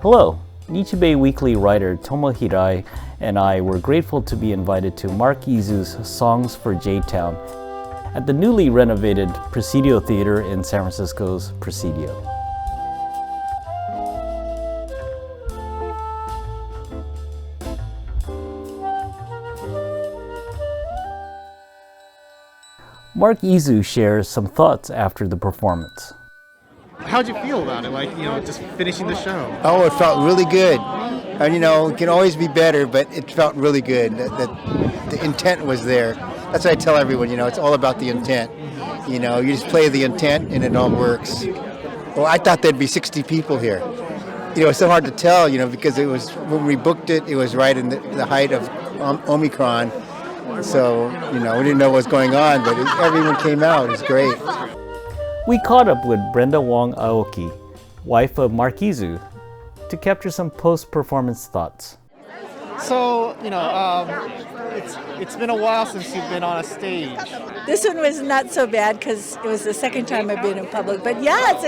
Hello, Nichi Bei Weekly writer Tomo Hirai and I were grateful to be invited to Mark Izu's Songs for J-Town at the newly renovated Presidio Theater in San Francisco's Presidio. Mark Izu shares some thoughts after the performance. How'd you feel about it? Just finishing the show. Oh, it felt really good. And it can always be better, but it felt really good. The intent was there. That's what I tell everyone, it's all about the intent. You just play the intent and it all works. Well, I thought there'd be 60 people here. It's so hard to tell, because it was, when we booked it, it was right in the height of Omicron. So, we didn't know what was going on, but everyone came out. It was great. We caught up with Brenda Wong Aoki, wife of Mark Izu, to capture some post-performance thoughts. So, it's been a while since you've been on a stage. This one was not so bad because it was the second time I've been in public. But yeah,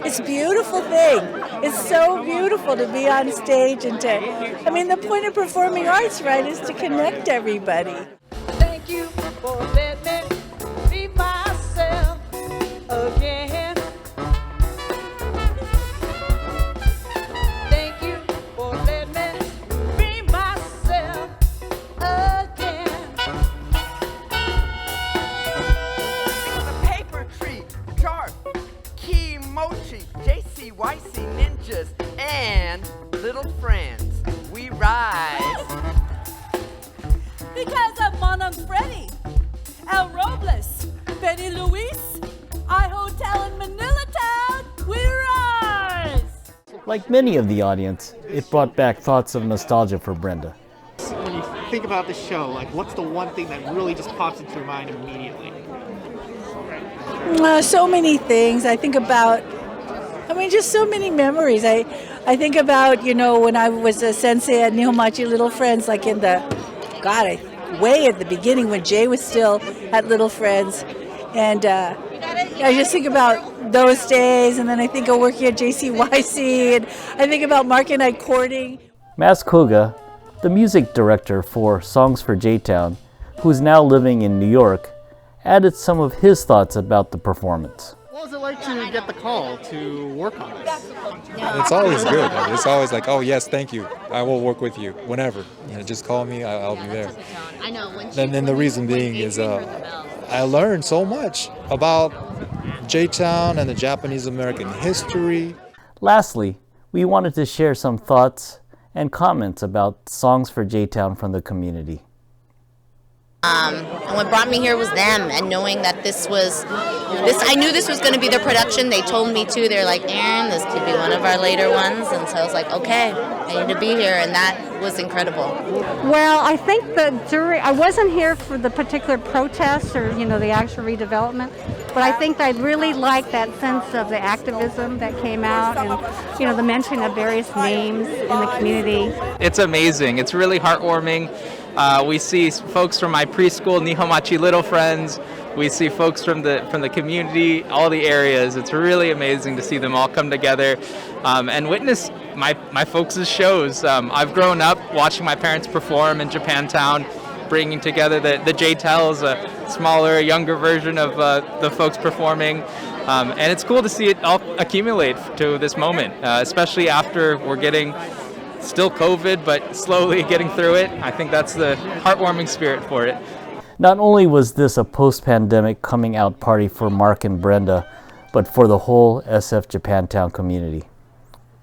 it's a beautiful thing. It's so beautiful to be on stage and the point of performing arts, right, is to connect everybody. Thank you for letting me be myself again. Thank you for letting me be myself again. The paper tree, chart, key mochi, JCYC ninjas, and little friends. We rise. Because of Monong Freddy, El Robles, Benny Luis, I Hotel in Manila Town, we rise! Like many of the audience, it brought back thoughts of nostalgia for Brenda. When you think about the show, what's the one thing that really just pops into your mind immediately? So many things. I think about, just so many memories. I think about, when I was a sensei at Nihomachi Little Friends, way at the beginning when Jay was still at Little Friends. And I just think about those days, and then I think of working at JCYC, and I think about Mark and I courting. Mas Koga, the music director for Songs for J-Town, who is now living in New York, added some of his thoughts about the performance. What was it like to get the call to work on this? It's always good. It's always like, oh yes, thank you. I will work with you whenever. Just call me. I'll be there. And then the reason being is I learned so much about J-Town and the Japanese American history. Lastly, we wanted to share some thoughts and comments about Songs for J-Town from the community. And what brought me here was them, and knowing that I knew this was going to be their production. They told me too. They're like, Aaron, this could be one of our later ones. And so I was like, okay, I need to be here, and that was incredible. Well, I think I wasn't here for the particular protests or, the actual redevelopment, but I think I really liked that sense of the activism that came out and, the mention of various names in the community. It's amazing. It's really heartwarming. We see folks from my preschool, Nihomachi Little Friends. We see folks from the community, all the areas. It's really amazing to see them all come together and witness my folks' shows. I've grown up watching my parents perform in Japantown, bringing together the J-Tels, a smaller, younger version of the folks performing. And it's cool to see it all accumulate to this moment, especially after we're getting still COVID, but slowly getting through it. I think that's the heartwarming spirit for it. Not only was this a post-pandemic coming out party for Mark and Brenda, but for the whole SF Japantown community.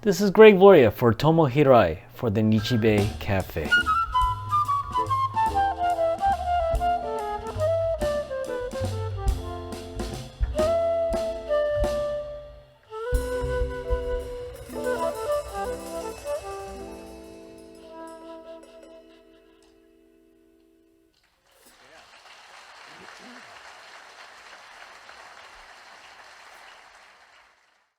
This is Viloria for Tomo Hirai for the Nichi Bei Café.